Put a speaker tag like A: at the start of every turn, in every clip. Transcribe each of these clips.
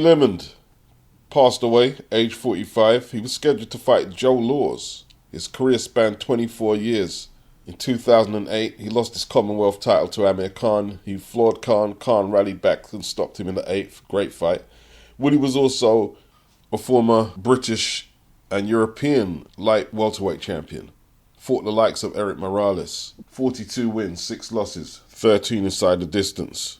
A: Limond passed away, age 45. He was scheduled to fight Joe Laws. His career spanned 24 years. In 2008, he lost his Commonwealth title to Amir Khan. He floored Khan. Khan rallied back and stopped him in the 8th. Great fight. Willie was also a former British and European light welterweight champion. Fought the likes of Eric Morales. 42 wins, 6 losses, 13 inside the distance.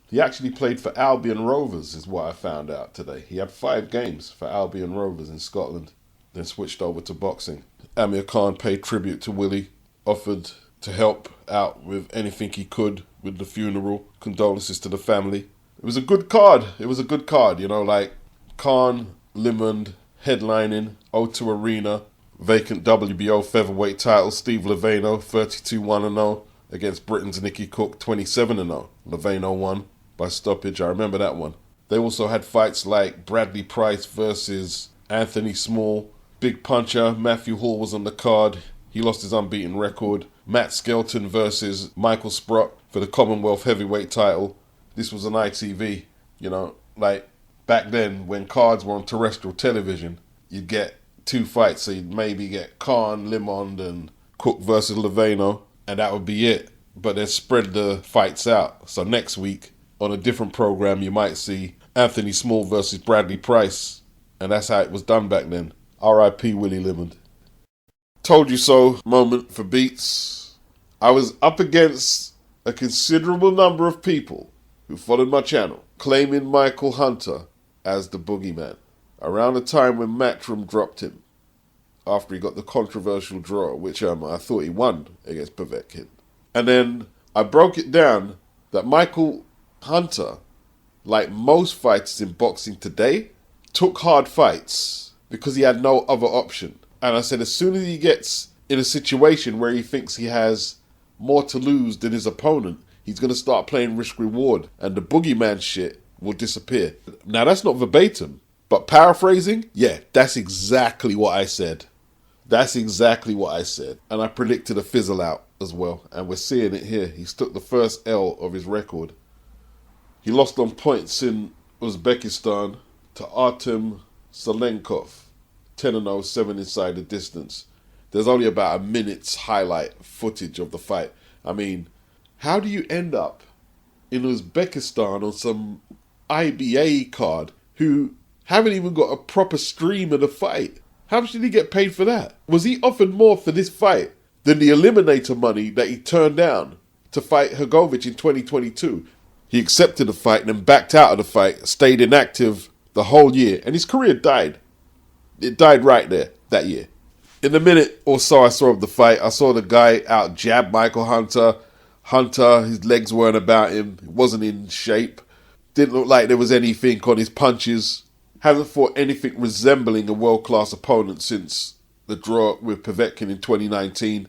A: He actually played for Albion Rovers, is what I found out today. He had 5 games for Albion Rovers in Scotland, then switched over to boxing. Amir Khan paid tribute to Willie, offered to help out with anything he could with the funeral, condolences to the family. It was a good card. You know, like Khan, Limond, headlining, O2 Arena, vacant WBO featherweight title, Steve Leveno, 32-1-0 against Britain's Nicky Cook, 27-0. Leveno won by stoppage. I remember that one. They also had fights like Bradley Price versus Anthony Small. Big puncher, Matthew Hall was on the card. He lost his unbeaten record. Matt Skelton versus Michael Sprott for the Commonwealth heavyweight title. This was on ITV. You know, like back then when cards were on terrestrial television, you'd get 2 fights. So you'd maybe get Khan, Limond and Cook versus Leveno, and that would be it. But they'd spread the fights out. So next week, on a different program, you might see Anthony Small versus Bradley Price. And that's how it was done back then. R.I.P Willie Limond. Told you so moment for beats. I was up against a considerable number of people who followed my channel, claiming Michael Hunter as the boogeyman, around the time when Matchroom dropped him, after he got the controversial draw, which I thought he won against Povetkin. And then I broke it down that Michael Hunter, like most fighters in boxing today, took hard fights because he had no other option. And I said as soon as he gets in a situation where he thinks he has more to lose than his opponent, he's going to start playing risk-reward and the boogeyman shit will disappear. Now that's not verbatim, but paraphrasing, yeah, that's exactly what I said. And I predicted a fizzle out as well. And we're seeing it here. He's took the first L of his record. He lost on points in Uzbekistan to Artem Salenkov, 10-0, 7 inside the distance. There's only about a minute's highlight footage of the fight. I mean, how do you end up in Uzbekistan on some IBA card who haven't even got a proper stream of the fight? How much did he get paid for that? Was he offered more for this fight than the Eliminator money that he turned down to fight Hrgovic in 2022? He accepted the fight and then backed out of the fight, stayed inactive the whole year, and his career died. It died right there, that year. In the minute or so I saw of the fight, I saw the guy out jab Michael Hunter. His legs weren't about him. He wasn't in shape. Didn't look like there was anything on his punches. Hasn't fought anything resembling a world-class opponent since the draw with Povetkin in 2019.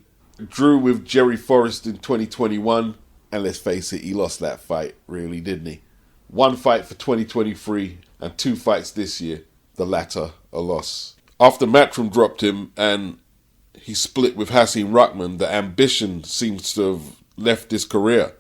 A: Drew with Jerry Forrest in 2021. And let's face it, he lost that fight, really, didn't he? 1 fight for 2023 and 2 fights this year. The latter a loss. After Matchroom dropped him and he split with Hasim Rahman, the ambition seems to have left his career.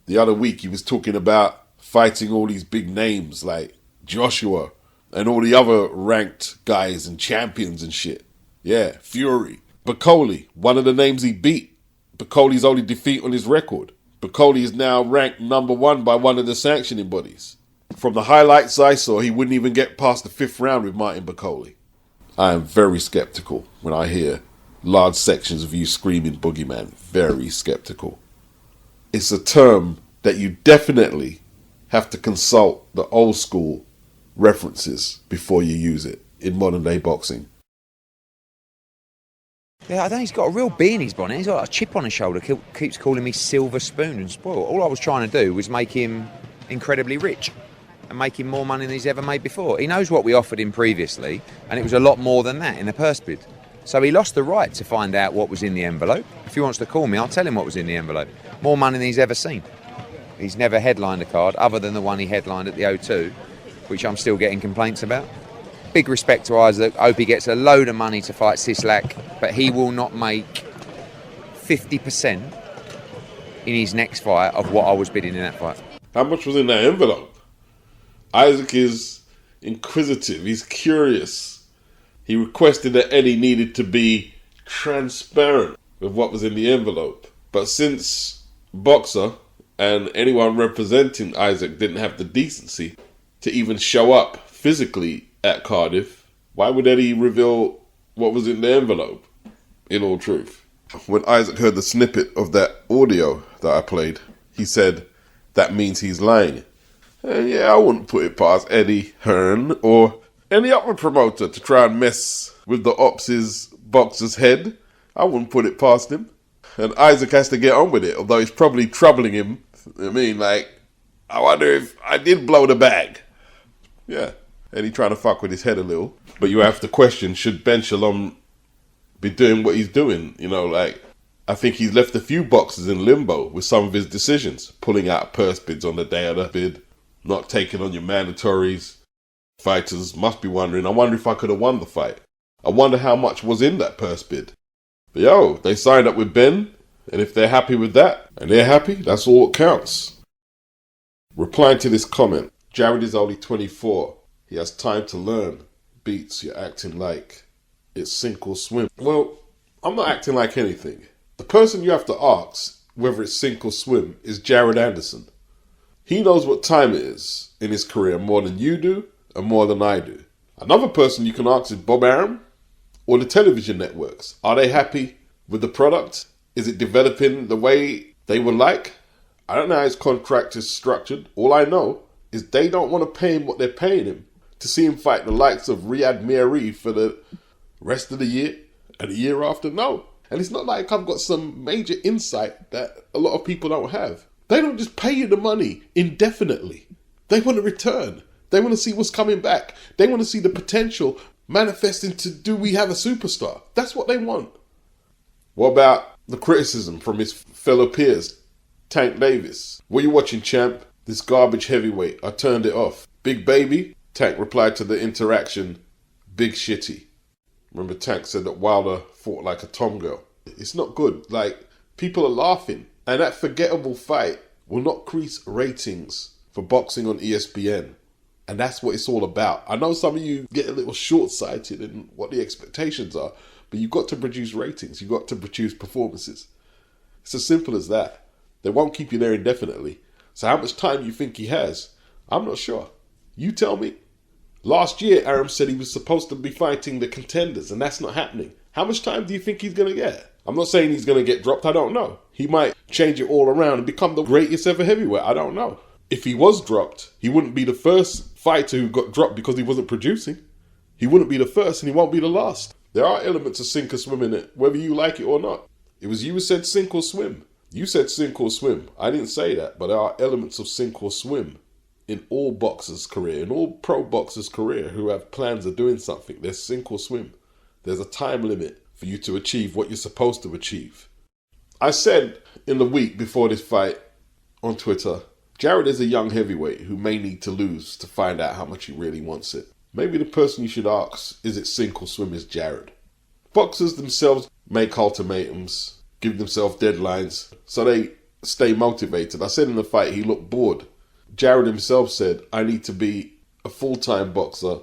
A: The other week he was talking about fighting all these big names like Joshua and all the other ranked guys and champions and shit. Yeah, Fury. Bacoli, one of the names he beat. Bacoli's only defeat on his record. Bacoli is now ranked number 1 by one of the sanctioning bodies. From the highlights I saw, he wouldn't even get past the 5th round with Martin Bacoli. I am very skeptical when I hear large sections of you screaming boogeyman. Very skeptical. It's a term that you definitely have to consult the old school references before you use it in modern day boxing.
B: Yeah, I think he's got a real bee in his bonnet. He's got a chip on his shoulder. Keeps calling me silver spoon and spoiled. All I was trying to do was make him incredibly rich and make him more money than he's ever made before. He knows what we offered him previously, and it was a lot more than that in the purse bid. So he lost the right to find out what was in the envelope. If he wants to call me, I'll tell him what was in the envelope. More money than he's ever seen. He's never headlined a card other than the one he headlined at the O2, which I'm still getting complaints about. Big respect to Isaac. Hope he gets a load of money to fight Sislak, but he will not make 50% in his next fight of what I was bidding in that fight.
A: How much was in that envelope? Isaac is inquisitive. He's curious. He requested that Eddie needed to be transparent with what was in the envelope. But since Boxer and anyone representing Isaac didn't have the decency to even show up physically at Cardiff, why would Eddie reveal what was in the envelope, in all truth? When Isaac heard the snippet of that audio that I played, he said, that means he's lying. And yeah, I wouldn't put it past Eddie Hearn or any other promoter to try and mess with the Ops' Boxer's head. I wouldn't put it past him. And Isaac has to get on with it, although it's probably troubling him. I mean, I wonder if I did blow the bag. Yeah, Eddie trying to fuck with his head a little. But you have to question, should Ben Shalom be doing what he's doing? I think he's left a few boxers in limbo with some of his decisions. Pulling out purse bids on the day of the bid, not taking on your mandatories. Fighters must be wondering, I wonder if I could have won the fight. I wonder how much was in that purse bid. But they signed up with Ben, and if they're happy with that, and they're happy, that's all that counts. Replying to this comment, Jared is only 24. He has time to learn. Beats, you're acting like it's sink or swim. Well, I'm not acting like anything. The person you have to ask whether it's sink or swim is Jared Anderson. He knows what time it is in his career more than you do and more than I do. Another person you can ask is Bob Arum or the television networks. Are they happy with the product? Is it developing the way they would like? I don't know how his contract is structured. All I know is they don't want to pay him what they're paying him to see him fight the likes of Riyad Mihri for the rest of the year and the year after. No. And it's not like I've got some major insight that a lot of people don't have. They don't just pay you the money indefinitely. They want a return. They want to see what's coming back. They want to see the potential manifesting to, do we have a superstar? That's what they want. What about the criticism from his fellow peers? Tank Davis. Were you watching, champ? This garbage heavyweight. I turned it off. Big baby? Tank replied to the interaction, big shitty. Remember Tank said that Wilder fought like a tom girl. It's not good. People are laughing. And that forgettable fight will not increase ratings for boxing on ESPN. And that's what it's all about. I know some of you get a little short-sighted in what the expectations are, but you've got to produce ratings. You've got to produce performances. It's as simple as that. They won't keep you there indefinitely. So how much time you think he has? I'm not sure. You tell me. Last year, Arum said he was supposed to be fighting the contenders, and that's not happening. How much time do you think he's going to get? I'm not saying he's going to get dropped. I don't know. He might change it all around and become the greatest ever heavyweight. I don't know. If he was dropped, he wouldn't be the first fighter who got dropped because he wasn't producing. He wouldn't be the first, and he won't be the last. There are elements of sink or swim in it, whether you like it or not. It was you who said sink or swim. You said sink or swim. I didn't say that, but there are elements of sink or swim in all boxers' career, in all pro boxers' career who have plans of doing something. There's sink or swim. There's a time limit for you to achieve what you're supposed to achieve. I said in the week before this fight on Twitter, Jared is a young heavyweight who may need to lose to find out how much he really wants it. Maybe the person you should ask, is it sink or swim, is Jared. Boxers themselves make ultimatums, give themselves deadlines, so they stay motivated. I said in the fight he looked bored. Jared himself said, I need to be a full-time boxer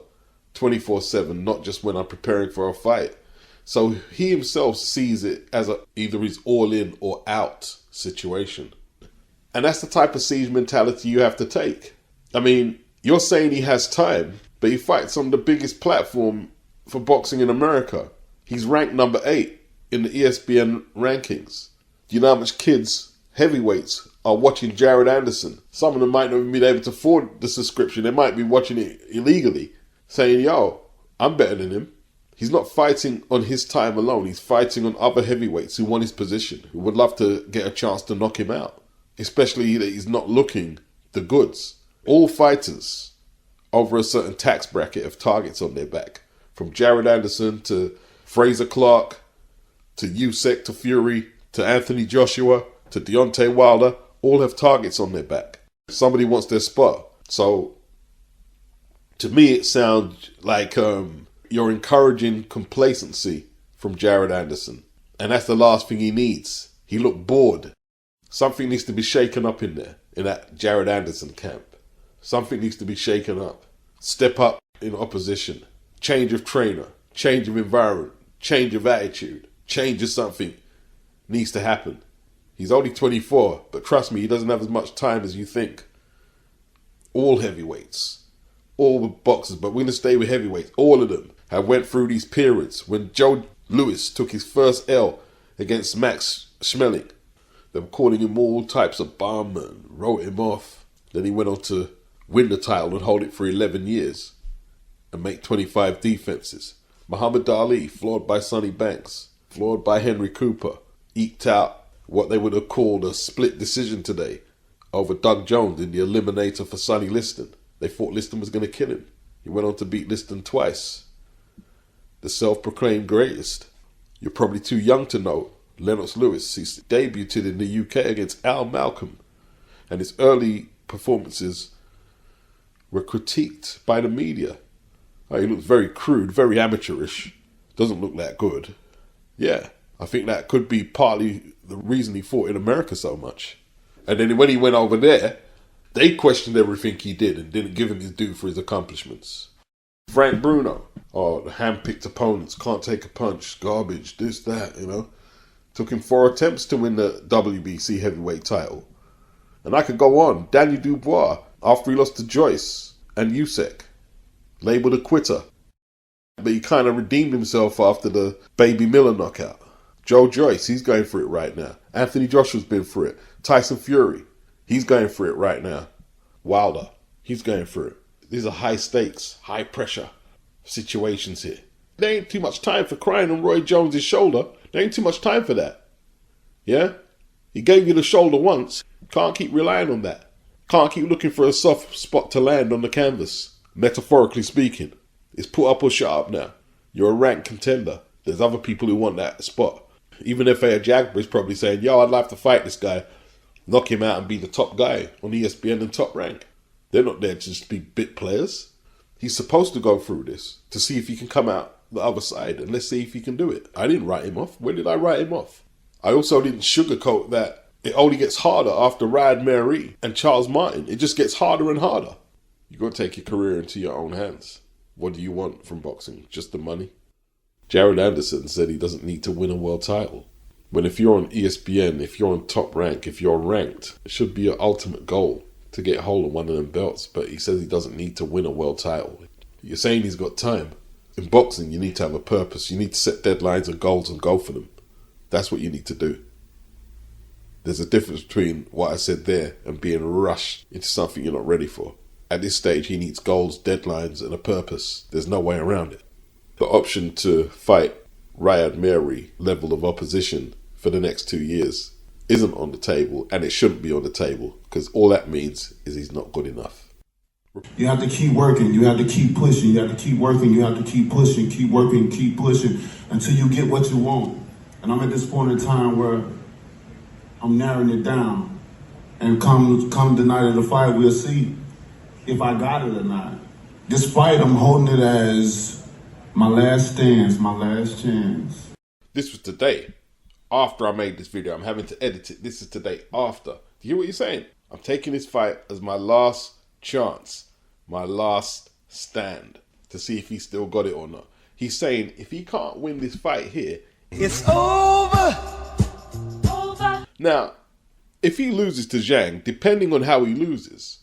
A: 24/7, not just when I'm preparing for a fight. So he himself sees it as either he's all in or out situation. And that's the type of siege mentality you have to take. I mean, you're saying he has time, but he fights on the biggest platform for boxing in America. He's ranked number 8 in the ESPN rankings. Do you know how much kids, heavyweights, are watching Jared Anderson? Some of them might not even be able to afford the subscription. They might be watching it illegally, saying, yo, I'm better than him. He's not fighting on his time alone. He's fighting on other heavyweights who want his position, who would love to get a chance to knock him out. Especially that he's not looking the goods. All fighters over a certain tax bracket have targets on their back. From Jared Anderson to Fraser Clark, to Usyk, to Fury, to Anthony Joshua, to Deontay Wilder, all have targets on their back. Somebody wants their spot. So, to me it sounds like you're encouraging complacency from Jared Anderson. And that's the last thing he needs. He looked bored. Something needs to be shaken up in there, in that Jared Anderson camp. Something needs to be shaken up. Step up in opposition. Change of trainer, change of environment, change of attitude, change of something needs to happen. He's only 24, but trust me, he doesn't have as much time as you think. All heavyweights, all boxers, but we're going to stay with heavyweights. All of them have went through these periods. When Joe Louis took his first L against Max Schmeling, they were calling him all types of bum and wrote him off. Then he went on to win the title and hold it for 11 years and make 25 defenses. Muhammad Ali, floored by Sonny Banks, floored by Henry Cooper, eked out what they would have called a split decision today over Doug Jones in the eliminator for Sonny Liston. They thought Liston was going to kill him. He went on to beat Liston twice. The self-proclaimed greatest. You're probably too young to know Lennox Lewis. He debuted in the UK against Al Malcolm, and his early performances were critiqued by the media. Oh, he looks very crude, very amateurish. Doesn't look that good. Yeah, I think that could be partly the reason he fought in America so much. And then when he went over there, they questioned everything he did and didn't give him his due for his accomplishments. Frank Bruno, the hand-picked opponents, can't take a punch, garbage, this, that, you know. Took him 4 attempts to win the WBC heavyweight title. And I could go on. Daniel Dubois, after he lost to Joyce and Usyk, labelled a quitter. But he kind of redeemed himself after the Baby Miller knockout. Joe Joyce, he's going for it right now. Anthony Joshua's been for it. Tyson Fury, he's going for it right now. Wilder, he's going for it. These are high stakes, high pressure situations here. There ain't too much time for crying on Roy Jones' shoulder. There ain't too much time for that. Yeah? He gave you the shoulder once. Can't keep relying on that. Can't keep looking for a soft spot to land on the canvas. Metaphorically speaking. It's put up or shut up now. You're a ranked contender. There's other people who want that spot. Even if Jagber's probably saying, yo, I'd like to fight this guy, knock him out and be the top guy on ESPN and Top Rank. They're not there to just be bit players. He's supposed to go through this to see if he can come out the other side, and let's see if he can do it. I didn't write him off. When did I write him off? I also didn't sugarcoat that it only gets harder after Riyad Mahrez and Charles Martin. It just gets harder and harder. You've got to take your career into your own hands. What do you want from boxing? Just the money? Jared Anderson said he doesn't need to win a world title. When if you're on ESPN, if you're on Top Rank, if you're ranked, it should be your ultimate goal to get hold of one of them belts. But he says he doesn't need to win a world title. You're saying he's got time. In boxing, you need to have a purpose. You need to set deadlines and goals and go for them. That's what you need to do. There's a difference between what I said there and being rushed into something you're not ready for. At this stage, he needs goals, deadlines, and a purpose. There's no way around it. The option to fight Riyad Mahrez level of opposition for the next 2 years isn't on the table, and it shouldn't be on the table, because all that means is he's not good enough.
C: You have to keep working, you have to keep pushing, you have to keep working, you have to keep pushing, keep working, keep pushing until you get what you want. And I'm at this point in time where I'm narrowing it down. And come the night of the fight, we'll see if I got it or not. This fight, I'm holding it as my last stance, my last chance.
A: This was today. After I made this video, I'm having to edit it. This is today after. Do you hear what he's saying? I'm taking this fight as my last chance, my last stand to see if he still got it or not. He's saying if he can't win this fight here,
D: it's over.
A: Now, if he loses to Zhang, depending on how he loses,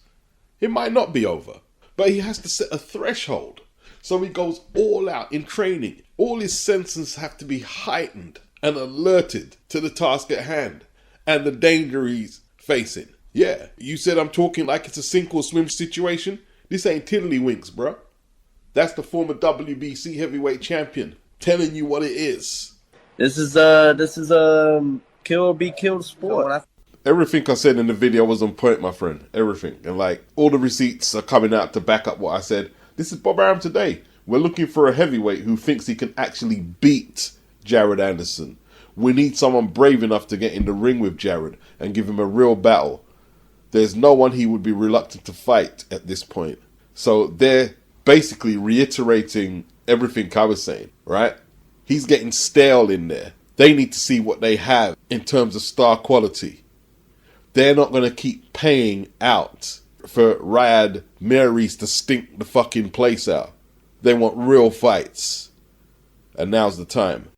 A: it might not be over. But he has to set a threshold. So he goes all out in training. All his senses have to be heightened and alerted to the task at hand and the danger he's facing. Yeah, you said I'm talking like it's a sink or swim situation? This ain't tiddlywinks, bro. That's the former WBC heavyweight champion telling you what it is.
E: This is a kill or be killed sport.
A: Everything I said in the video was on point, my friend. Everything. And like, all the receipts are coming out to back up what I said. This is Bob Arum today. We're looking for a heavyweight who thinks he can actually beat Jared Anderson. We need someone brave enough to get in the ring with Jared and give him a real battle. There's no one he would be reluctant to fight at this point. So they're basically reiterating everything I was saying, right? He's getting stale in there. They need to see what they have in terms of star quality. They're not going to keep paying out for Riyad Mahrez to stink the fucking place out. They want real fights. And now's the time.